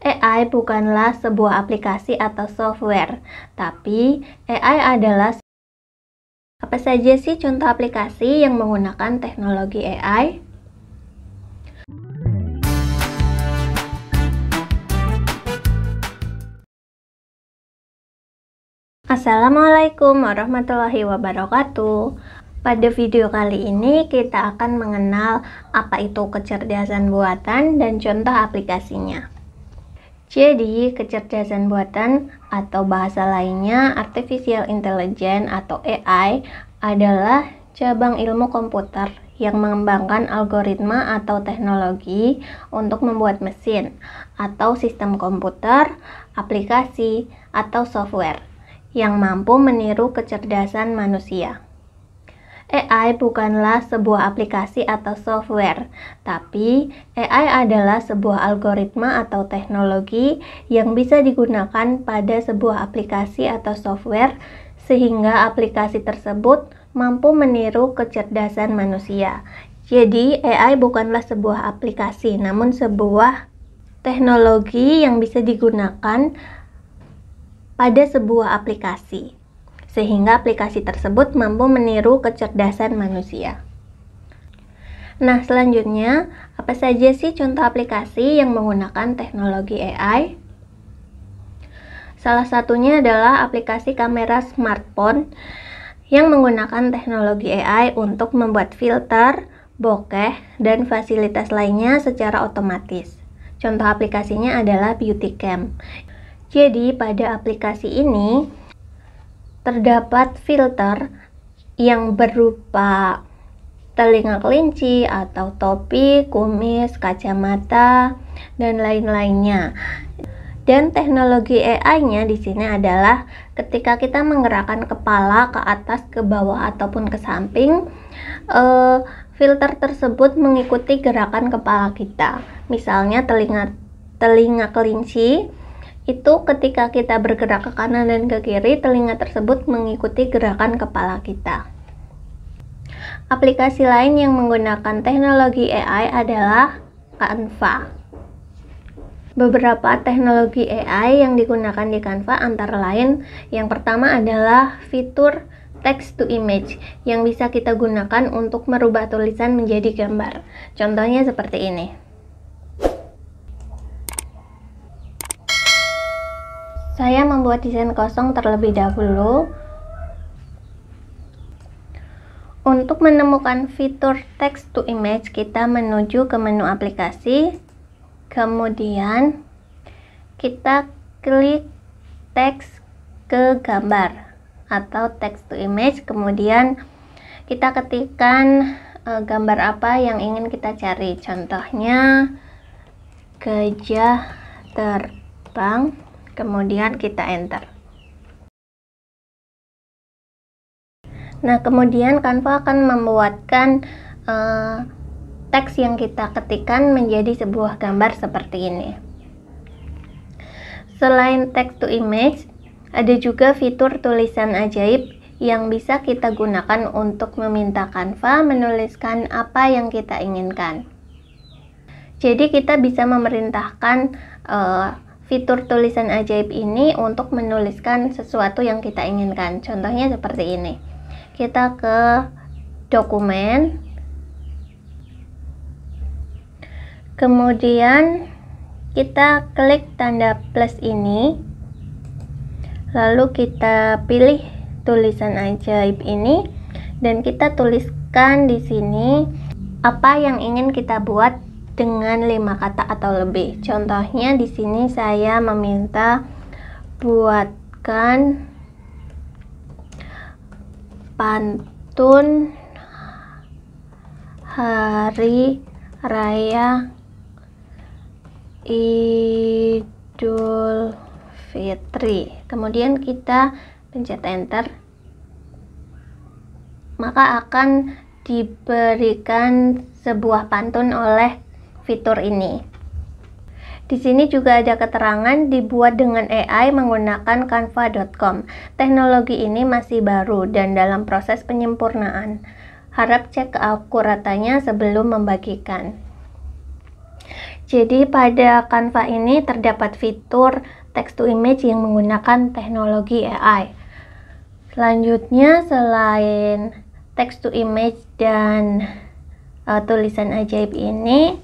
AI bukanlah sebuah aplikasi atau software, tapi AI adalah apa saja sih contoh aplikasi yang menggunakan teknologi AI? Assalamualaikum warahmatullahi wabarakatuh. Pada video kali ini kita akan mengenal apa itu kecerdasan buatan dan contoh aplikasinya. Jadi, kecerdasan buatan atau bahasa lainnya Artificial Intelligence atau AI adalah cabang ilmu komputer yang mengembangkan algoritma atau teknologi untuk membuat mesin atau sistem komputer, aplikasi, atau software yang mampu meniru kecerdasan manusia. AI bukanlah sebuah aplikasi atau software, tapi AI adalah sebuah algoritma atau teknologi yang bisa digunakan pada sebuah aplikasi atau software sehingga aplikasi tersebut mampu meniru kecerdasan manusia. Jadi, AI bukanlah sebuah aplikasi, namun sebuah teknologi yang bisa digunakan pada sebuah aplikasi, sehingga aplikasi tersebut mampu meniru kecerdasan manusia. Nah, selanjutnya, apa saja sih contoh aplikasi yang menggunakan teknologi AI? Salah satunya adalah aplikasi kamera smartphone yang menggunakan teknologi AI untuk membuat filter, bokeh, dan fasilitas lainnya secara otomatis. Contoh aplikasinya adalah Beauty Cam. Jadi, pada aplikasi ini terdapat filter yang berupa telinga kelinci atau topi, kumis, kacamata, dan lain-lainnya. Dan teknologi AI-nya di sini adalah ketika kita menggerakkan kepala ke atas, ke bawah, ataupun ke samping, filter tersebut mengikuti gerakan kepala kita. Misalnya telinga kelinci itu ketika kita bergerak ke kanan dan ke kiri, telinga tersebut mengikuti gerakan kepala kita. Aplikasi lain yang menggunakan teknologi AI adalah Canva. Beberapa teknologi AI yang digunakan di Canva antara lain, yang pertama adalah fitur text to image yang bisa kita gunakan untuk merubah tulisan menjadi gambar. Contohnya seperti ini. Saya membuat desain kosong terlebih dahulu. Untuk menemukan fitur text to image, kita menuju ke menu aplikasi, kemudian kita klik teks ke gambar atau text to image, kemudian kita ketikkan gambar apa yang ingin kita cari. Contohnya gajah terbang. Kemudian kita enter. Nah, kemudian Canva akan membuatkan teks yang kita ketikkan menjadi sebuah gambar seperti ini. Selain text to image, ada juga fitur tulisan ajaib yang bisa kita gunakan untuk meminta Canva menuliskan apa yang kita inginkan. Jadi kita bisa memerintahkan fitur tulisan ajaib ini untuk menuliskan sesuatu yang kita inginkan. Contohnya seperti ini. Kita ke dokumen, kemudian kita klik tanda plus ini, lalu kita pilih tulisan ajaib ini dan kita tuliskan di sini apa yang ingin kita buat dengan 5 kata atau lebih. Contohnya di sini saya meminta buatkan pantun hari raya Idul Fitri. Kemudian kita pencet enter, maka akan diberikan sebuah pantun oleh fitur ini. Di sini juga ada keterangan dibuat dengan AI menggunakan canva.com. Teknologi ini masih baru dan dalam proses penyempurnaan. Harap cek keakuratannya sebelum membagikan. Jadi pada Canva ini terdapat fitur text to image yang menggunakan teknologi AI. Selanjutnya, selain text to image dan tulisan ajaib ini,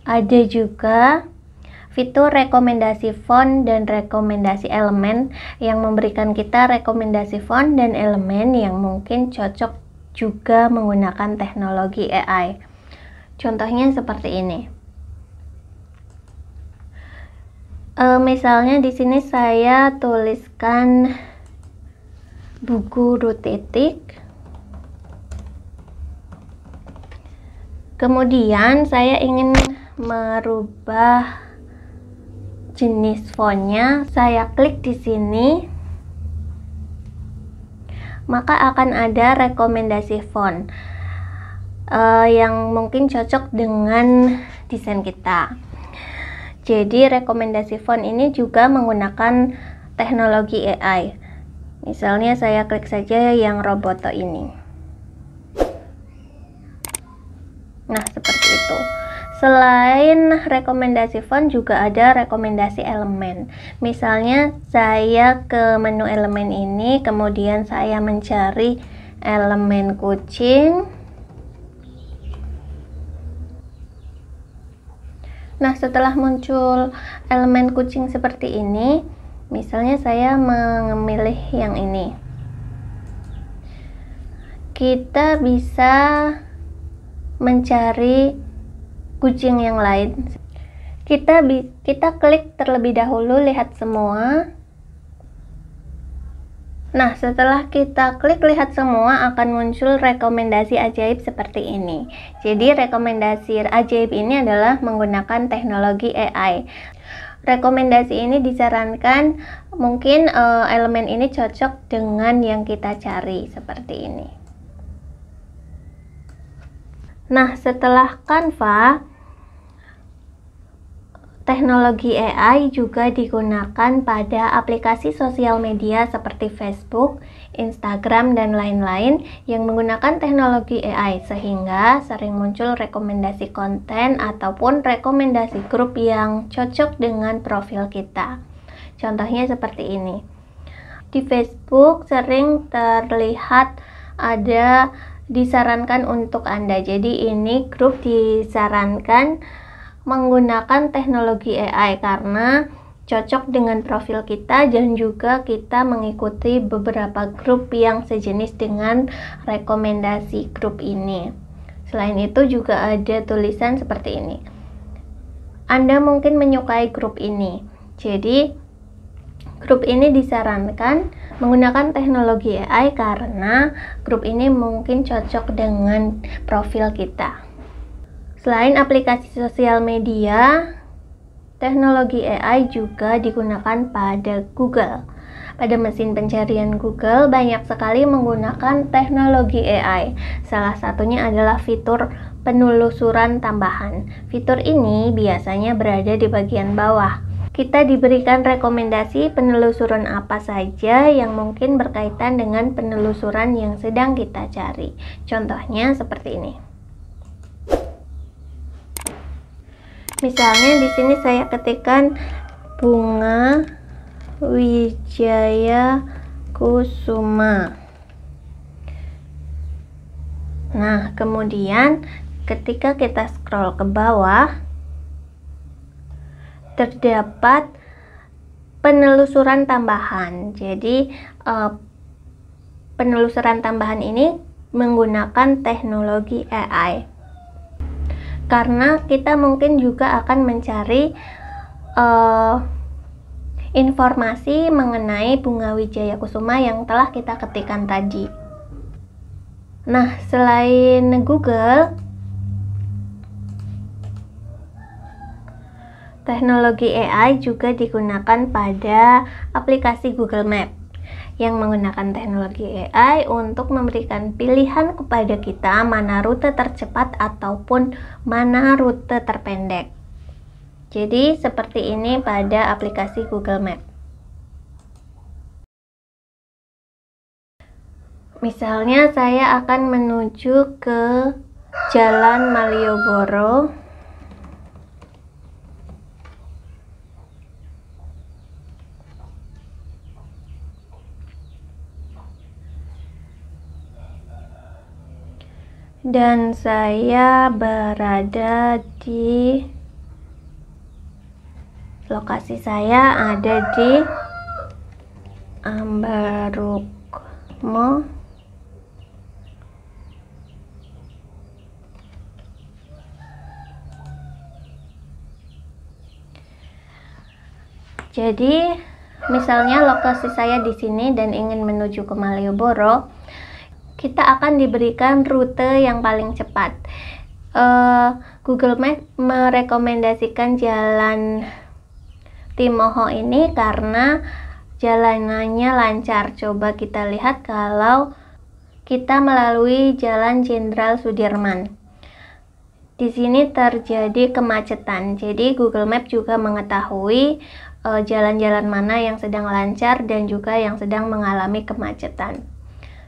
ada juga fitur rekomendasi font dan rekomendasi elemen yang memberikan kita rekomendasi font dan elemen yang mungkin cocok juga menggunakan teknologi AI. Contohnya seperti ini. Misalnya di sini saya tuliskan buku Rutetik. Kemudian saya ingin merubah jenis fontnya. Saya klik di sini, maka akan ada rekomendasi font yang mungkin cocok dengan desain kita. Jadi rekomendasi font ini juga menggunakan teknologi AI. Misalnya saya klik saja yang Roboto ini. Nah, seperti itu. Selain rekomendasi font juga ada rekomendasi elemen. Misalnya saya ke menu elemen ini, kemudian saya mencari elemen kucing. Nah, setelah muncul elemen kucing seperti ini, misalnya saya memilih yang ini. Kita bisa mencari kucing yang lain. Kita klik terlebih dahulu lihat semua. Nah, setelah kita klik lihat semua, akan muncul rekomendasi ajaib seperti ini. Jadi rekomendasi ajaib ini adalah menggunakan teknologi AI. Rekomendasi ini disarankan mungkin elemen ini cocok dengan yang kita cari seperti ini. Nah, setelah Canva, teknologi AI juga digunakan pada aplikasi sosial media seperti Facebook, Instagram, dan lain-lain yang menggunakan teknologi AI, sehingga sering muncul rekomendasi konten ataupun rekomendasi grup yang cocok dengan profil kita. Contohnya seperti ini. Di Facebook sering terlihat ada disarankan untuk Anda. Jadi ini grup disarankan menggunakan teknologi AI karena cocok dengan profil kita dan juga kita mengikuti beberapa grup yang sejenis dengan rekomendasi grup ini. Selain itu juga ada tulisan seperti ini. Anda mungkin menyukai grup ini. Jadi grup ini disarankan menggunakan teknologi AI karena grup ini mungkin cocok dengan profil kita. Selain aplikasi sosial media, teknologi AI juga digunakan pada Google. Pada mesin pencarian Google banyak sekali menggunakan teknologi AI. Salah satunya adalah fitur penelusuran tambahan. Fitur ini biasanya berada di bagian bawah. Kita diberikan rekomendasi penelusuran apa saja yang mungkin berkaitan dengan penelusuran yang sedang kita cari. Contohnya seperti ini. Misalnya di sini saya ketikkan bunga Wijaya Kusuma. Nah, kemudian ketika kita scroll ke bawah, terdapat penelusuran tambahan. Jadi penelusuran tambahan ini menggunakan teknologi AI. Karena kita mungkin juga akan mencari informasi mengenai bunga Wijaya Kusuma yang telah kita ketikkan tadi. Nah, selain Google, teknologi AI juga digunakan pada aplikasi Google Maps yang menggunakan teknologi AI untuk memberikan pilihan kepada kita mana rute tercepat ataupun mana rute terpendek. Jadi seperti ini pada aplikasi Google Maps. Misalnya saya akan menuju ke Jalan Malioboro. Dan saya berada di lokasi saya ada di Ambarukmo. Jadi, misalnya lokasi saya di sini dan ingin menuju ke Malioboro, kita akan diberikan rute yang paling cepat. Google Maps merekomendasikan jalan Timoho ini karena jalanannya lancar. Coba kita lihat kalau kita melalui Jalan Jenderal Sudirman. Di sini terjadi kemacetan. Jadi Google Maps juga mengetahui jalan-jalan mana yang sedang lancar dan juga yang sedang mengalami kemacetan.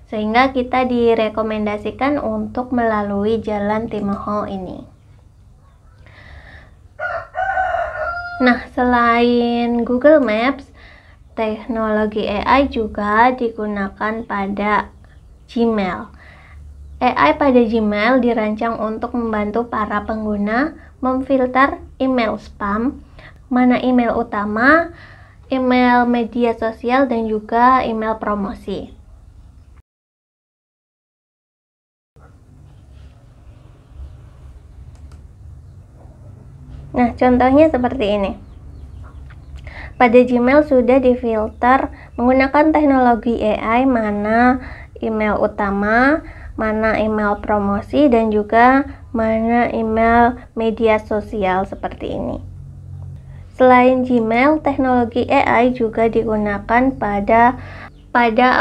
Sehingga kita direkomendasikan untuk melalui Jalan Timoho ini. Nah, selain Google Maps, teknologi AI juga digunakan pada Gmail. AI pada Gmail dirancang untuk membantu para pengguna memfilter email spam, mana email utama, email media sosial, dan juga email promosi. Nah, contohnya seperti ini. Pada Gmail sudah difilter menggunakan teknologi AI mana email utama, mana email promosi, dan juga mana email media sosial seperti ini. Selain Gmail, teknologi AI juga digunakan pada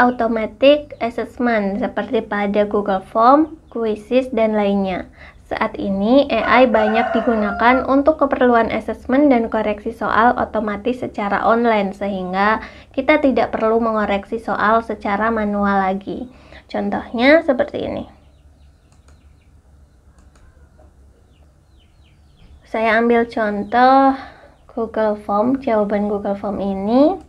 automatic assessment seperti pada Google Form, Quizzes, dan lainnya. Saat ini, AI banyak digunakan untuk keperluan asesmen dan koreksi soal otomatis secara online, sehingga kita tidak perlu mengoreksi soal secara manual lagi. Contohnya seperti ini. Saya ambil contoh Google Form, jawaban Google Form ini.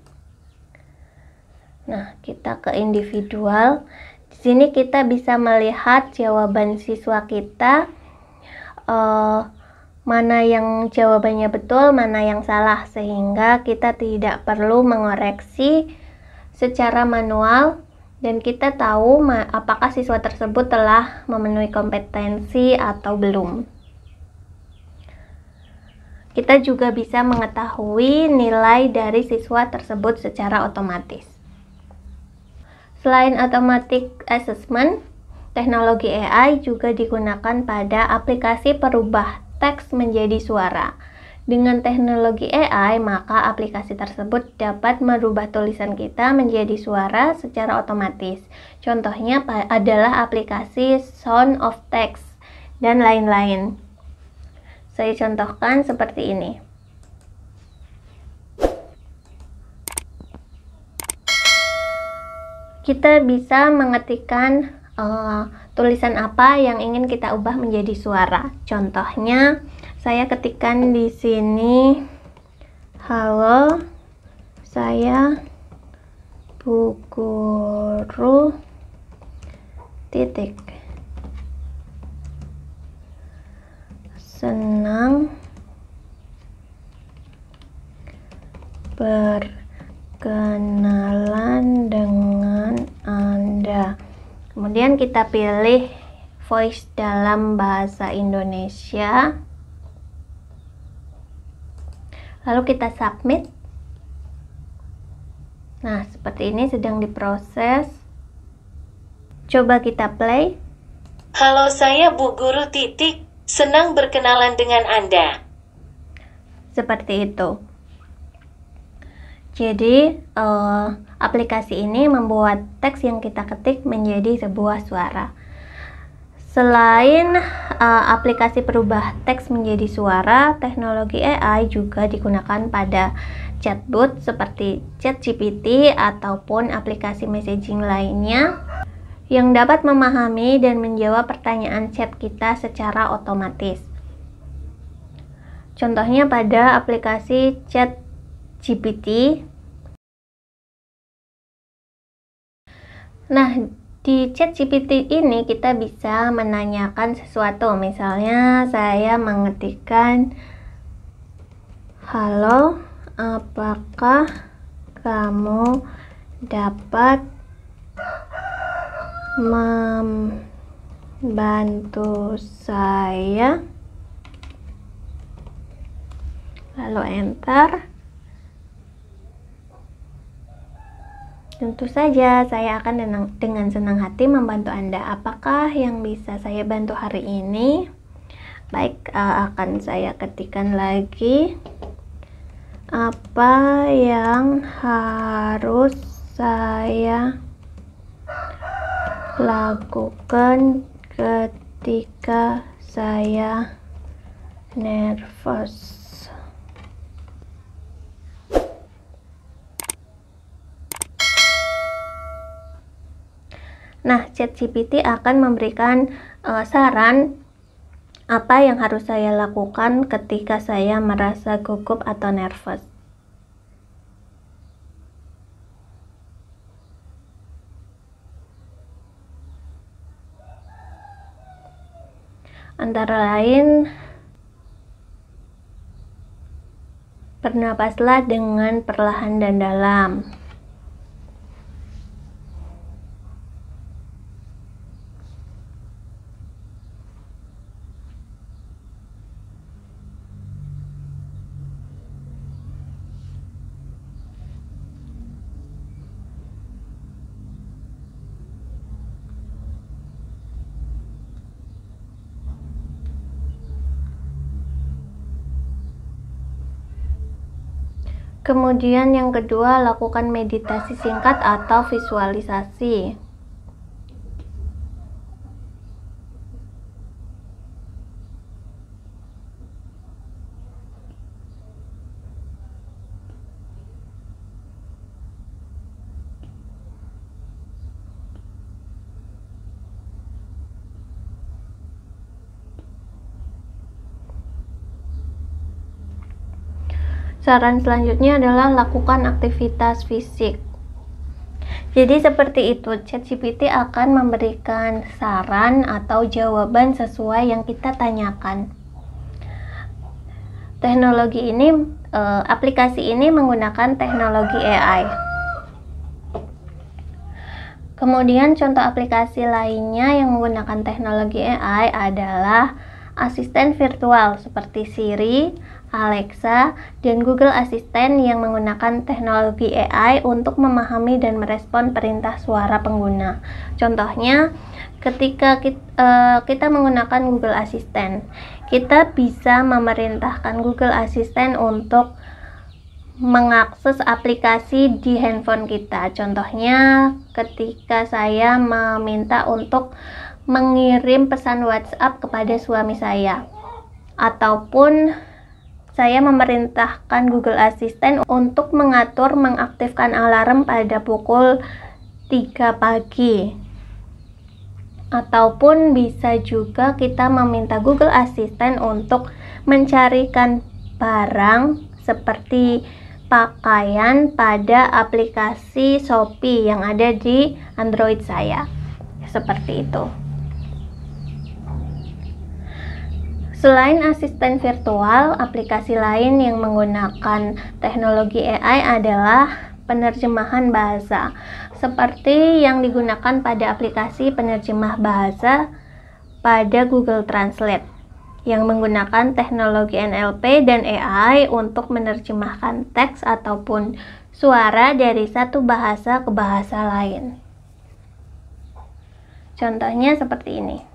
Nah, kita ke individual. Di sini kita bisa melihat jawaban siswa kita. Mana yang jawabannya betul, mana yang salah, sehingga kita tidak perlu mengoreksi secara manual dan kita tahu apakah siswa tersebut telah memenuhi kompetensi atau belum. Kita juga bisa mengetahui nilai dari siswa tersebut secara otomatis. Selain automatic assessment, teknologi AI juga digunakan pada aplikasi perubah teks menjadi suara. Dengan teknologi AI, maka aplikasi tersebut dapat merubah tulisan kita menjadi suara secara otomatis. Contohnya adalah aplikasi Sound of Text dan lain-lain. Saya contohkan seperti ini. Kita bisa mengetikkan tulisan apa yang ingin kita ubah menjadi suara. Contohnya, saya ketikkan di sini, halo, saya Bu Guru titik. Senang berkenalan dengan Anda. Kemudian kita pilih voice dalam bahasa Indonesia. Lalu kita submit. Nah, seperti ini sedang diproses. Coba kita play. Halo, saya Bu Guru titik. Senang berkenalan dengan Anda. Seperti itu. Jadi, aplikasi ini membuat teks yang kita ketik menjadi sebuah suara. Selain aplikasi perubah teks menjadi suara, teknologi AI juga digunakan pada chatbot seperti ChatGPT ataupun aplikasi messaging lainnya yang dapat memahami dan menjawab pertanyaan chat kita secara otomatis. Contohnya pada aplikasi ChatGPT. Nah, Di ChatGPT ini kita bisa menanyakan sesuatu. Misalnya saya mengetikkan, "Halo, apakah kamu dapat membantu saya?" Lalu enter. Tentu saja saya akan dengan senang hati membantu Anda. Apakah yang bisa saya bantu hari ini? Baik, akan saya ketikkan lagi. Apa yang harus saya lakukan ketika saya nervous? Nah, ChatGPT akan memberikan saran apa yang harus saya lakukan ketika saya merasa gugup atau nervous. Antara lain, bernapaslah dengan perlahan dan dalam. Kemudian yang kedua, lakukan meditasi singkat atau visualisasi. Saran selanjutnya adalah lakukan aktivitas fisik. Jadi seperti itu, ChatGPT akan memberikan saran atau jawaban sesuai yang kita tanyakan. Teknologi ini, aplikasi ini menggunakan teknologi AI. Kemudian contoh aplikasi lainnya yang menggunakan teknologi AI adalah asisten virtual seperti Siri, Alexa, dan Google Assistant yang menggunakan teknologi AI untuk memahami dan merespon perintah suara pengguna. Contohnya, ketika kita menggunakan Google Assistant, kita bisa memerintahkan Google Assistant untuk mengakses aplikasi di handphone kita. Contohnya, ketika saya meminta untuk mengirim pesan WhatsApp kepada suami saya, ataupun saya memerintahkan Google Assistant untuk mengaktifkan alarm pada pukul 3 pagi. Ataupun bisa juga kita meminta Google Assistant untuk mencarikan barang seperti pakaian pada aplikasi Shopee yang ada di Android saya. Seperti itu. Selain asisten virtual, aplikasi lain yang menggunakan teknologi AI adalah penerjemahan bahasa, seperti yang digunakan pada aplikasi penerjemah bahasa pada Google Translate, yang menggunakan teknologi NLP dan AI untuk menerjemahkan teks ataupun suara dari satu bahasa ke bahasa lain. Contohnya seperti ini.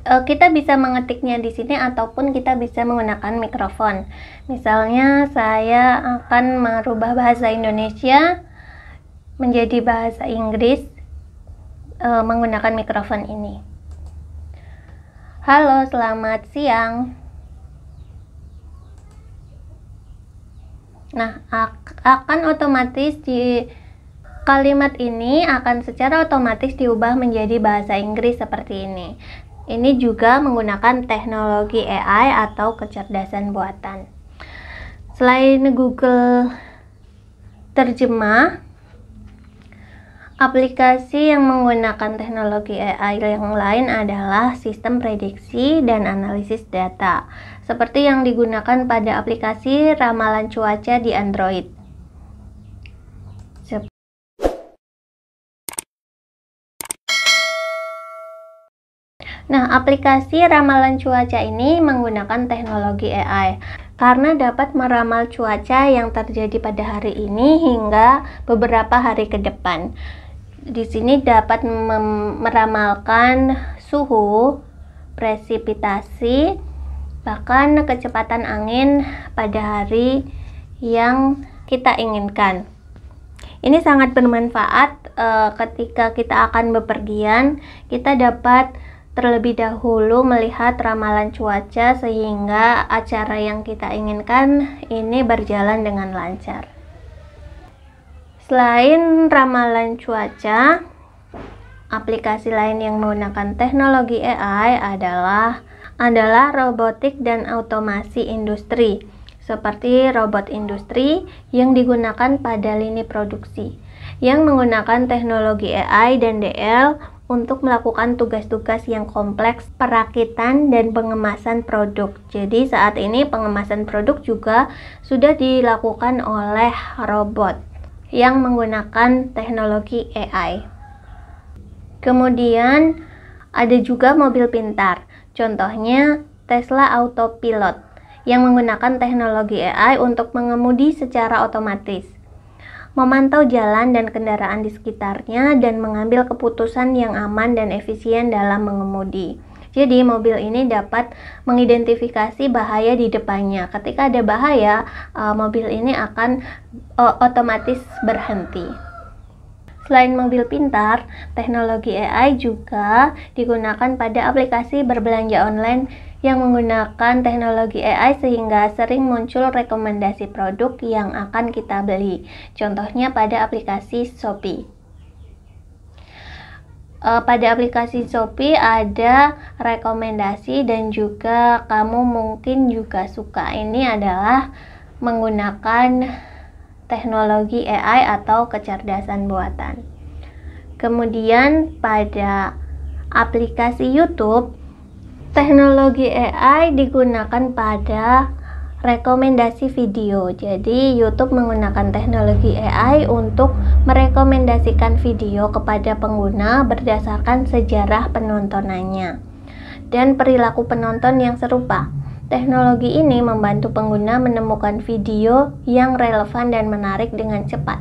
Kita bisa mengetiknya di sini ataupun kita bisa menggunakan mikrofon. Misalnya saya akan merubah bahasa Indonesia menjadi bahasa Inggris menggunakan mikrofon ini. Halo, selamat siang. Nah, akan otomatis kalimat ini akan secara otomatis diubah menjadi bahasa Inggris seperti ini. Ini juga menggunakan teknologi AI atau kecerdasan buatan. Selain Google Terjemah, aplikasi yang menggunakan teknologi AI yang lain adalah sistem prediksi dan analisis data, seperti yang digunakan pada aplikasi ramalan cuaca di Android. Nah, aplikasi ramalan cuaca ini menggunakan teknologi AI karena dapat meramal cuaca yang terjadi pada hari ini hingga beberapa hari ke depan. Di sini dapat meramalkan suhu, presipitasi, bahkan kecepatan angin pada hari yang kita inginkan. Ini sangat bermanfaat ketika kita akan bepergian. Kita dapat terlebih dahulu melihat ramalan cuaca sehingga acara yang kita inginkan ini berjalan dengan lancar. Selain ramalan cuaca, aplikasi lain yang menggunakan teknologi AI adalah robotik dan otomasi industri, seperti robot industri yang digunakan pada lini produksi, yang menggunakan teknologi AI dan DL untuk melakukan tugas-tugas yang kompleks, perakitan dan pengemasan produk. Jadi saat ini pengemasan produk juga sudah dilakukan oleh robot yang menggunakan teknologi AI. Kemudian ada juga mobil pintar, contohnya Tesla Autopilot yang menggunakan teknologi AI untuk mengemudi secara otomatis, memantau jalan dan kendaraan di sekitarnya, dan mengambil keputusan yang aman dan efisien dalam mengemudi. Jadi mobil ini dapat mengidentifikasi bahaya di depannya. Ketika ada bahaya, mobil ini akan otomatis berhenti. Selain mobil pintar, teknologi AI juga digunakan pada aplikasi berbelanja online yang menggunakan teknologi AI sehingga sering muncul rekomendasi produk yang akan kita beli. Contohnya pada aplikasi Shopee. Pada aplikasi Shopee ada rekomendasi dan juga kamu mungkin juga suka. Ini adalah menggunakan teknologi AI atau kecerdasan buatan. Kemudian pada aplikasi YouTube, teknologi AI digunakan pada rekomendasi video. Jadi YouTube menggunakan teknologi AI untuk merekomendasikan video kepada pengguna berdasarkan sejarah penontonannya dan perilaku penonton yang serupa. Teknologi ini membantu pengguna menemukan video yang relevan dan menarik dengan cepat.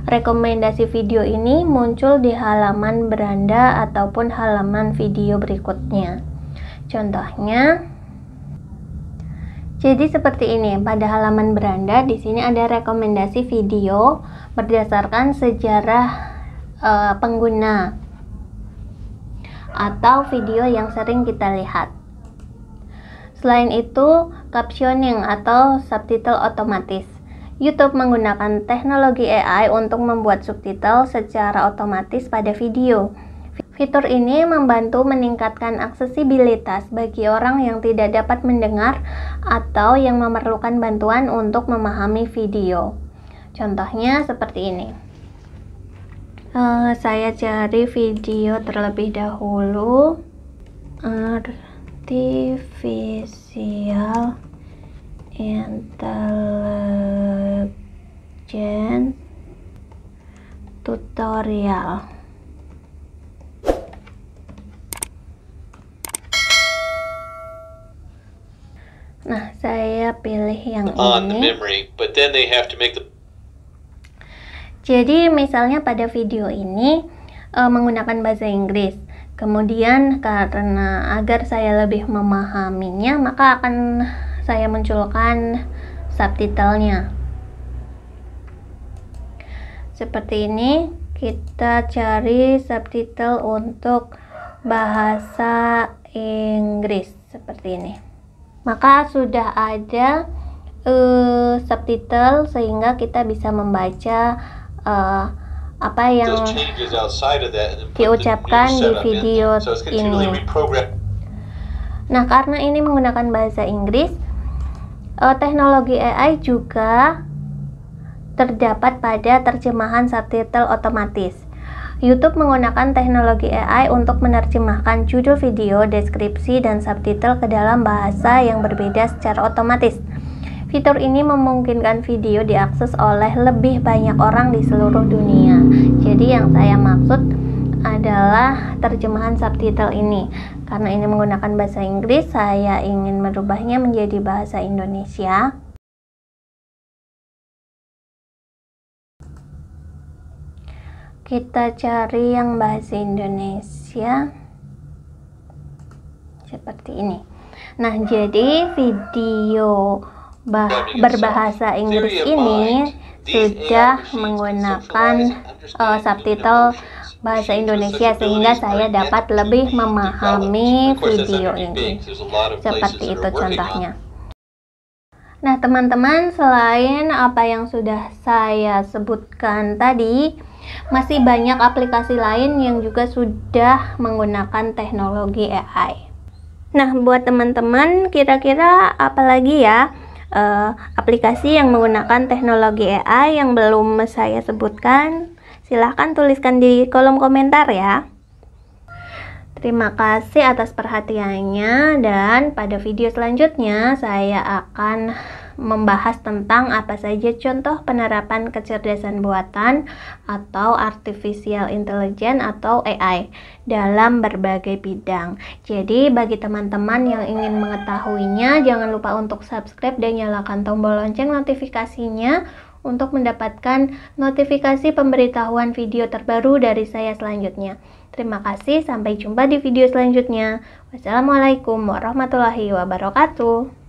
Rekomendasi video ini muncul di halaman beranda ataupun halaman video berikutnya. Contohnya, jadi seperti ini. Pada halaman beranda di sini ada rekomendasi video berdasarkan sejarah pengguna atau video yang sering kita lihat. Selain itu, captioning atau subtitle otomatis. YouTube menggunakan teknologi AI untuk membuat subtitle secara otomatis pada video. Fitur ini membantu meningkatkan aksesibilitas bagi orang yang tidak dapat mendengar atau yang memerlukan bantuan untuk memahami video. Contohnya seperti ini. Saya cari video terlebih dahulu. Artificial Intelligence tutorial. Nah, saya pilih yang ini. Jadi misalnya pada video ini menggunakan bahasa Inggris. Kemudian karena agar saya lebih memahaminya, maka akan saya munculkan subtitlenya. Seperti ini, kita cari subtitle untuk bahasa Inggris seperti ini. Maka sudah ada subtitle sehingga kita bisa membaca apa yang diucapkan di video ini. Nah, karena ini menggunakan bahasa Inggris, teknologi AI juga terdapat pada terjemahan subtitle otomatis. YouTube menggunakan teknologi AI untuk menerjemahkan judul video, deskripsi, dan subtitle ke dalam bahasa yang berbeda secara otomatis. Fitur ini memungkinkan video diakses oleh lebih banyak orang di seluruh dunia. Jadi yang saya maksud adalah terjemahan subtitle ini. Karena ini menggunakan bahasa Inggris, saya ingin merubahnya menjadi bahasa Indonesia. Kita cari yang bahasa Indonesia seperti ini. Nah, jadi video berbahasa Inggris ini sudah menggunakan subtitle bahasa Indonesia, sehingga saya dapat lebih memahami video ini. Seperti itu contohnya. Nah, teman-teman, selain apa yang sudah saya sebutkan tadi, masih banyak aplikasi lain yang juga sudah menggunakan teknologi AI. Nah, buat teman-teman, kira-kira apa lagi ya aplikasi yang menggunakan teknologi AI yang belum saya sebutkan? Silahkan tuliskan di kolom komentar ya. Terima kasih atas perhatiannya, dan pada video selanjutnya saya akan membahas tentang apa saja contoh penerapan kecerdasan buatan atau artificial intelligence atau AI dalam berbagai bidang. Jadi bagi teman-teman yang ingin mengetahuinya, jangan lupa untuk subscribe dan nyalakan tombol lonceng notifikasinya untuk mendapatkan notifikasi pemberitahuan video terbaru dari saya selanjutnya. Terima kasih, sampai jumpa di video selanjutnya. Wassalamualaikum warahmatullahi wabarakatuh.